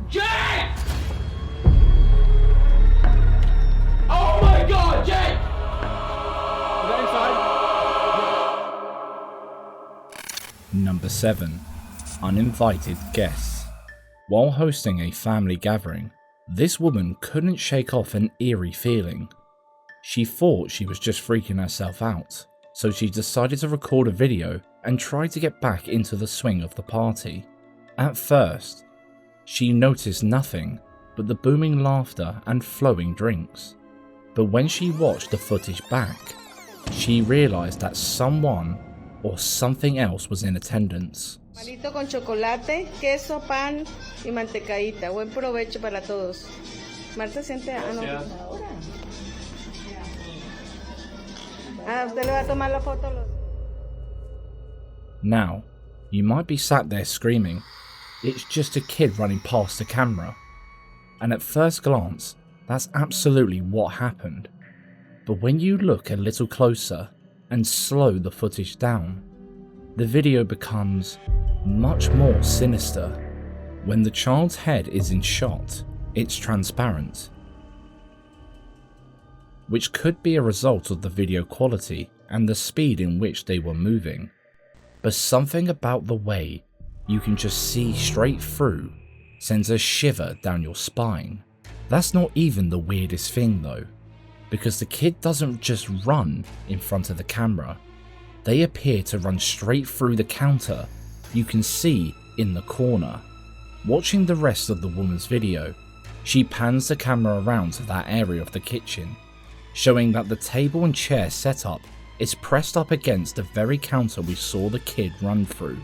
Jake! Oh my God, Jake! Is that inside? Number 7. Uninvited guests. While hosting a family gathering, this woman couldn't shake off an eerie feeling. She thought she was just freaking herself out, so she decided to record a video and try to get back into the swing of the party. At first, she noticed nothing but the booming laughter and flowing drinks. But when she watched the footage back, she realized that someone or something else was in attendance. Malito con chocolate, queso, pan y mantecadita. Buen provecho para todos. Marta siente ahora. Usted le va a tomar la foto. Now, you might be sat there screaming, it's just a kid running past the camera. And at first glance, that's absolutely what happened. But when you look a little closer and slow the footage down, the video becomes much more sinister. When the child's head is in shot, it's transparent, which could be a result of the video quality and the speed in which they were moving. But something about the way you can just see straight through sends a shiver down your spine. That's not even the weirdest thing though, because the kid doesn't just run in front of the camera. They appear to run straight through the counter you can see in the corner. Watching the rest of the woman's video, she pans the camera around to that area of the kitchen, showing that the table and chair setup is pressed up against the very counter we saw the kid run through.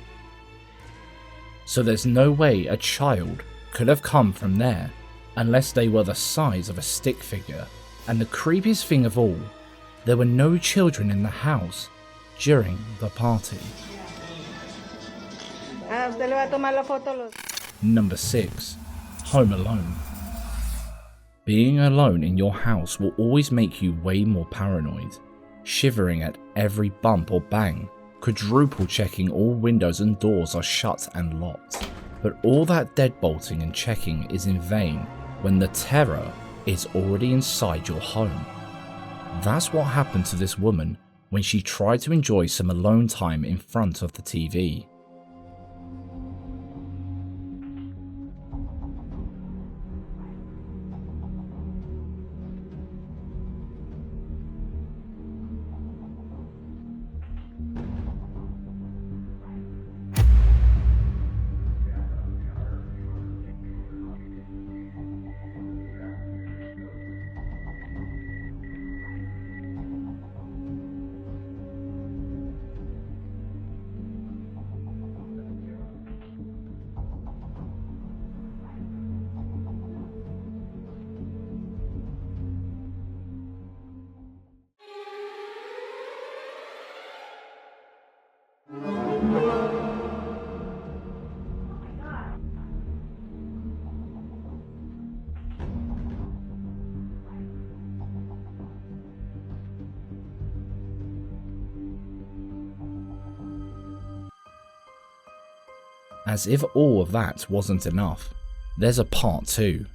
So there's no way a child could have come from there unless they were the size of a stick figure. And the creepiest thing of all, there were no children in the house during the party. Usted le va a tomar la foto. Number 6. Home alone. Being alone in your house will always make you way more paranoid, shivering at every bump or bang, quadruple checking all windows and doors are shut and locked. But all that deadbolting and checking is in vain when the terror is already inside your home. That's what happened to this woman when she tried to enjoy some alone time in front of the TV. As if all of that wasn't enough, there's a part 2.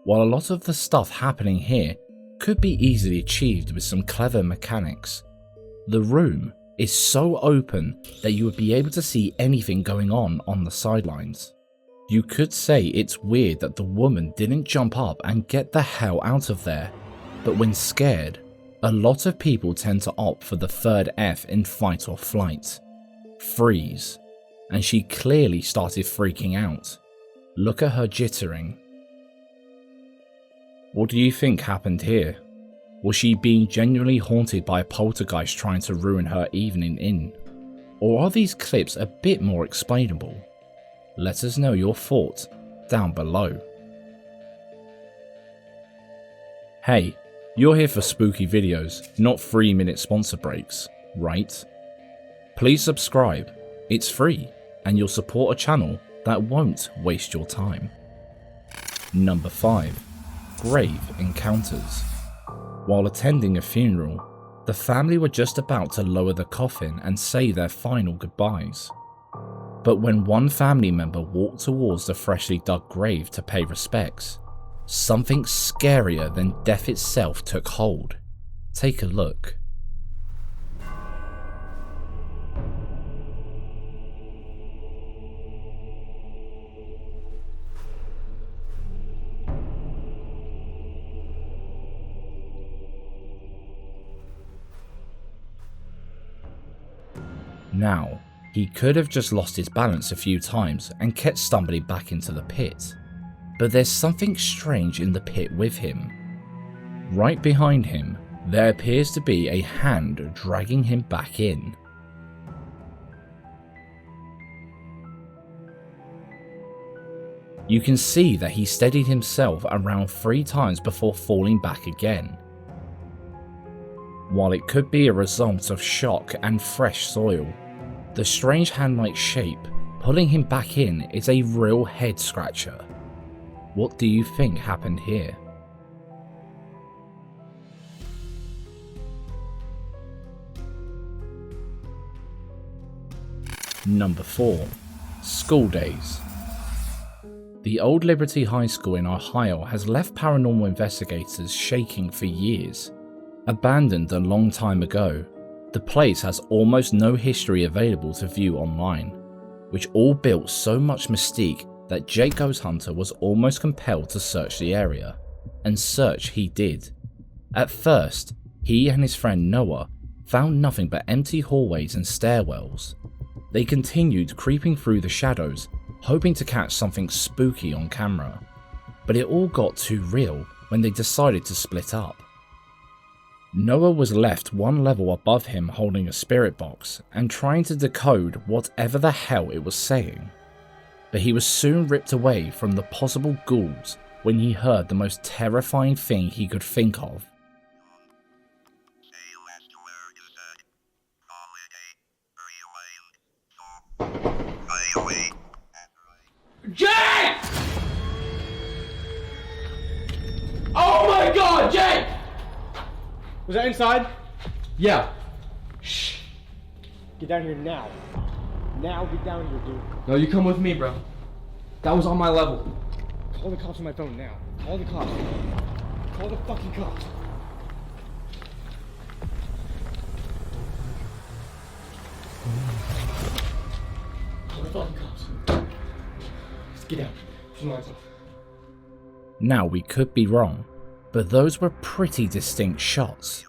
While a lot of the stuff happening here could be easily achieved with some clever mechanics. The room is so open that you would be able to see anything going on the sidelines. You could say it's weird that the woman didn't jump up and get the hell out of there, but when scared, a lot of people tend to opt for the third F in fight or flight: freeze, and she clearly started freaking out. Look at her jittering. What do you think happened here? Was she being genuinely haunted by a poltergeist trying to ruin her evening in? Or are these clips a bit more explainable? Let us know your thoughts down below. Hey, you're here for spooky videos, not 3-minute sponsor breaks, right? Please subscribe, it's free, and you'll support a channel that won't waste your time. Number 5. Grave Encounters. While attending a funeral, the family were just about to lower the coffin and say their final goodbyes. But when one family member walked towards the freshly dug grave to pay respects, something scarier than death itself took hold. Take a look. Now, he could have just lost his balance a few times and kept stumbling back into the pit. But there's something strange in the pit with him. Right behind him, there appears to be a hand dragging him back in. You can see that he steadied himself around 3 times before falling back again. While it could be a result of shock and fresh soil, the strange hand-like shape pulling him back in is a real head scratcher. What do you think happened here? Number 4. School days. The old Liberty High School in Ohio has left paranormal investigators shaking for years. Abandoned a long time ago, the place has almost no history available to view online, which all built so much mystique that Jake Ghost Hunter was almost compelled to search the area, and search he did. At first, he and his friend Noah found nothing but empty hallways and stairwells. They continued creeping through the shadows, hoping to catch something spooky on camera, but it all got too real when they decided to split up. Noah was left one level above him holding a spirit box and trying to decode whatever the hell it was saying. But he was soon ripped away from the possible ghouls when he heard the most terrifying thing he could think of. Jake! Oh my god, Jake! Was that inside? Yeah. Shh. Get down here now. Now get down here, dude. No, you come with me, bro. That was on my level. Call the cops on my phone now. Call the cops. Call the fucking cops. Call the fucking cops. Just get down. Turn the lights off. Now we could be wrong, but those were pretty distinct shots.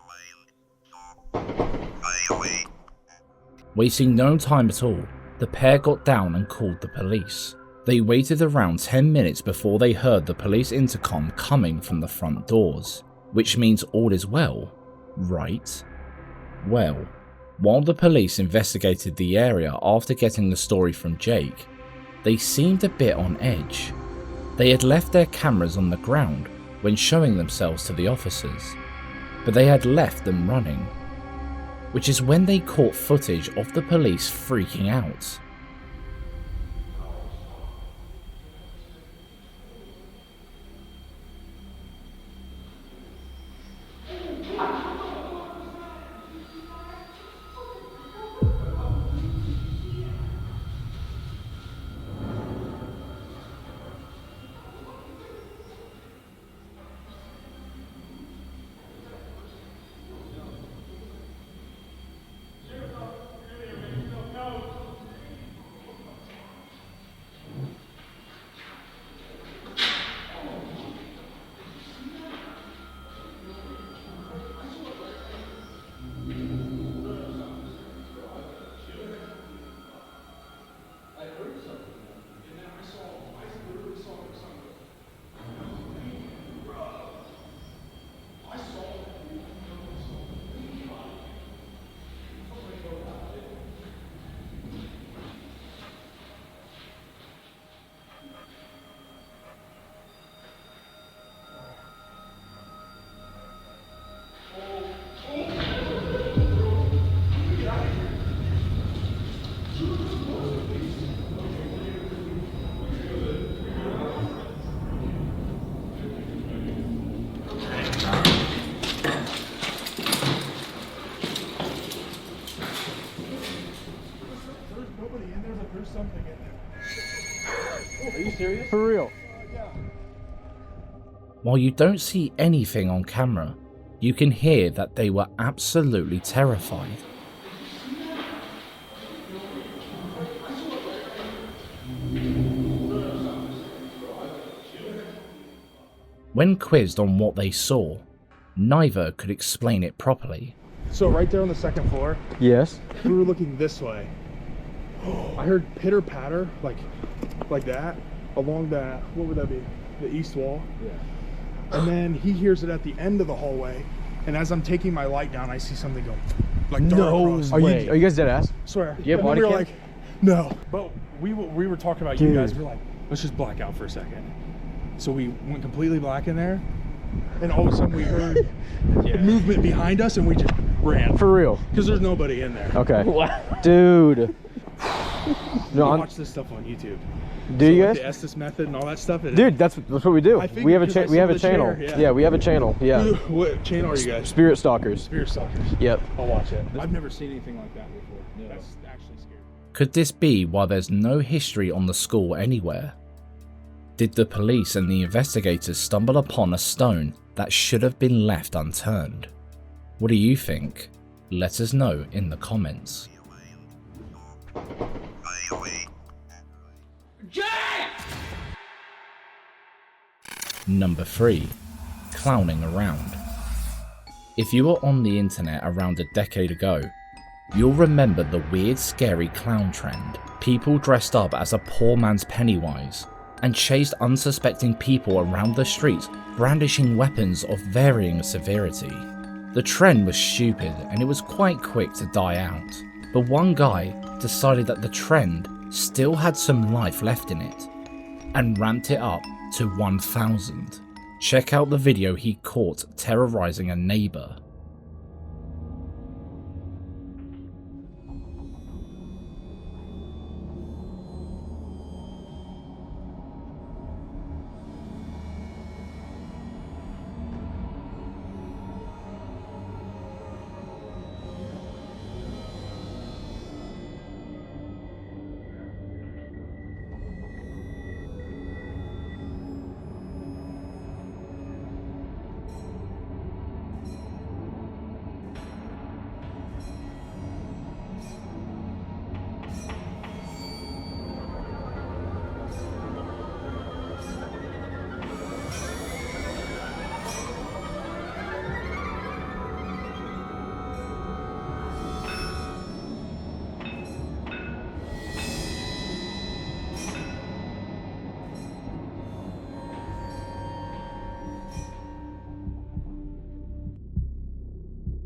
Wasting no time at all, the pair got down and called the police. They waited around 10 minutes before they heard the police intercom coming from the front doors, which means all is well, right? Well, while the police investigated the area after getting the story from Jake, they seemed a bit on edge. They had left their cameras on the ground when showing themselves to the officers, but they had left them running, which is when they caught footage of the police freaking out. serious? For real. While you don't see anything on camera, you can hear that they were absolutely terrified. When quizzed on what they saw, neither could explain it properly. So right there on the second floor, Yes. we were looking this way. I heard pitter patter like that along that, what would that be? The east wall. Yeah. And then he hears it at the end of the hallway. And as I'm taking my light down, I see something go like dart across. Are you guys dead ass? Swear. You have And then body we were cam? like, no. But we were talking about you Dude. guys. We're like, let's just black out for a second. So we went completely black in there. And all of a sudden we heard movement behind us and we just ran. For real. Because there's nobody in there. Okay. Dude. No, I watch this stuff on YouTube. do you Like guys? the Estes method and all that stuff. Dude, that's what we do. I figured We have a because I we have saw a the channel. chair, Yeah, we have a channel. Yeah. What channel are you guys? Spirit Stalkers. Spirit Stalkers. Yep. I'll watch it. I've never seen anything like that before. That's actually scary. Could this be why there's no history on the school anywhere? Did the police and the investigators stumble upon a stone that should have been left unturned? What do you think? Let us know in the comments. Number 3. Clowning around. If you were on the internet around a decade ago, you'll remember the weird scary clown trend. People dressed up as a poor man's Pennywise and chased unsuspecting people around the streets brandishing weapons of varying severity. The trend was stupid and it was quite quick to die out, but one guy decided that the trend still had some life left in it and ramped it up to 1,000. Check out the video he caught terrorizing a neighbor.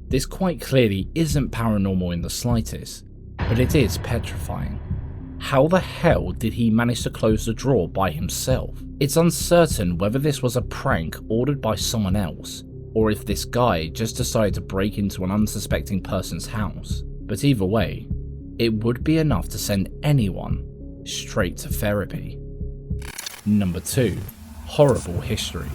This quite clearly isn't paranormal in the slightest, but it is petrifying. How the hell did he manage to close the drawer by himself? It's uncertain whether this was a prank ordered by someone else, or if this guy just decided to break into an unsuspecting person's house. But either way, it would be enough to send anyone straight to therapy. Number 2. Horrible history.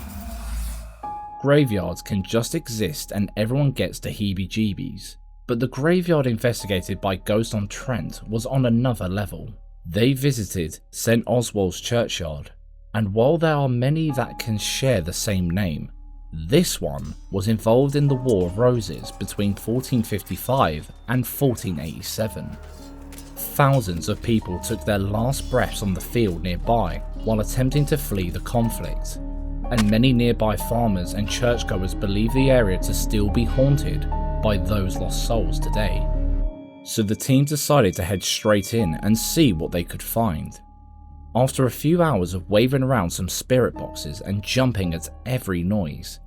Graveyards can just exist and everyone gets the heebie-jeebies, but the graveyard investigated by Ghost on Trent was on another level. They visited St. Oswald's churchyard, and while there are many that can share the same name, this one was involved in the War of Roses between 1455 and 1487. Thousands of people took their last breaths on the field nearby while attempting to flee the conflict, and many nearby farmers and churchgoers believe the area to still be haunted by those lost souls today. So the team decided to head straight in and see what they could find. After a few hours of waving around some spirit boxes and jumping at every noise,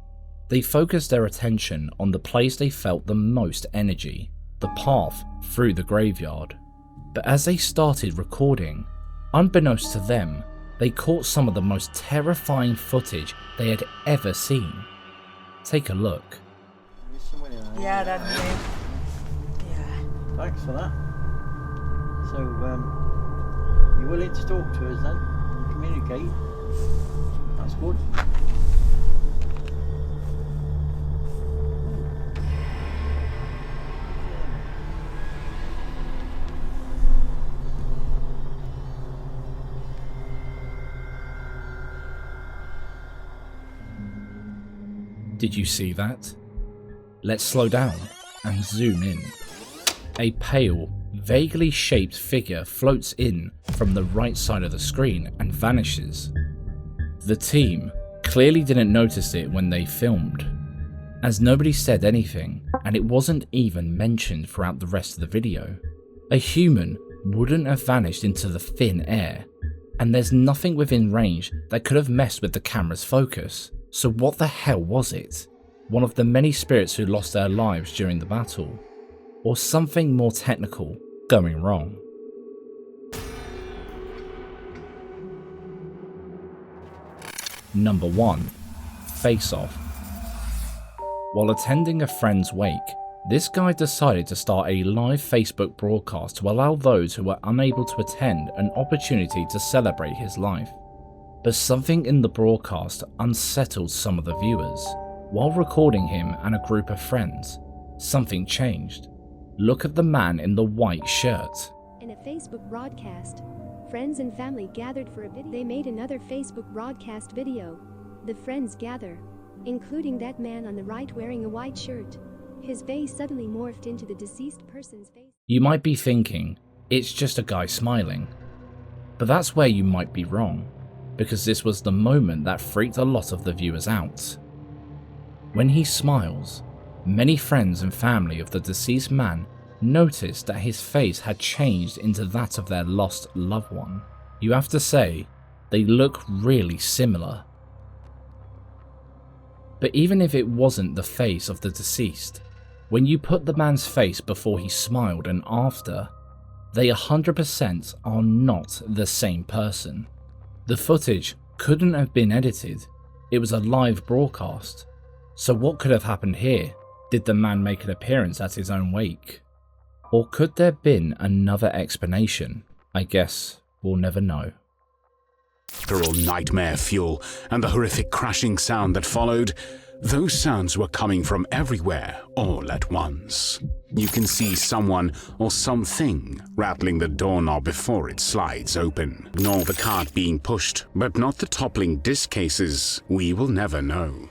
they focused their attention on the place they felt the most energy, the path through the graveyard. But as they started recording, unbeknownst to them, they caught some of the most terrifying footage they had ever seen. Take a look. Yeah, that's me. Yeah. Thanks for that. So, you're willing to talk to us then? Communicate? That's good. Did you see that? Let's slow down and zoom in. A pale, vaguely shaped figure floats in from the right side of the screen and vanishes. The team clearly didn't notice it when they filmed, as nobody said anything and it wasn't even mentioned throughout the rest of the video. A human wouldn't have vanished into the thin air, and there's nothing within range that could have messed with the camera's focus. So what the hell was it? One of the many spirits who lost their lives during the battle? Or something more technical going wrong? Number 1. Face Off. While attending a friend's wake, this guy decided to start a live Facebook broadcast to allow those who were unable to attend an opportunity to celebrate his life. But something in the broadcast unsettled some of the viewers. While recording him and a group of friends, something changed. Look at the man in the white shirt. In a Facebook broadcast, friends and family gathered for a video. They made another Facebook broadcast video. The friends gather, including that man on the right wearing a white shirt. His face suddenly morphed into the deceased person's face. You might be thinking, it's just a guy smiling. But that's where you might be wrong, because this was the moment that freaked a lot of the viewers out. When he smiles, many friends and family of the deceased man noticed that his face had changed into that of their lost loved one. You have to say, they look really similar. But even if it wasn't the face of the deceased, when you put the man's face before he smiled and after, they 100% are not the same person. The footage couldn't have been edited, it was a live broadcast. So what could have happened here? Did the man make an appearance at his own wake? Or could there have been another explanation? I guess we'll never know. Literal nightmare fuel and the horrific crashing sound that followed, those sounds were coming from everywhere all at once. You can see someone or something rattling the doorknob before it slides open. Nor the cart being pushed, but not the toppling disc cases. We will never know.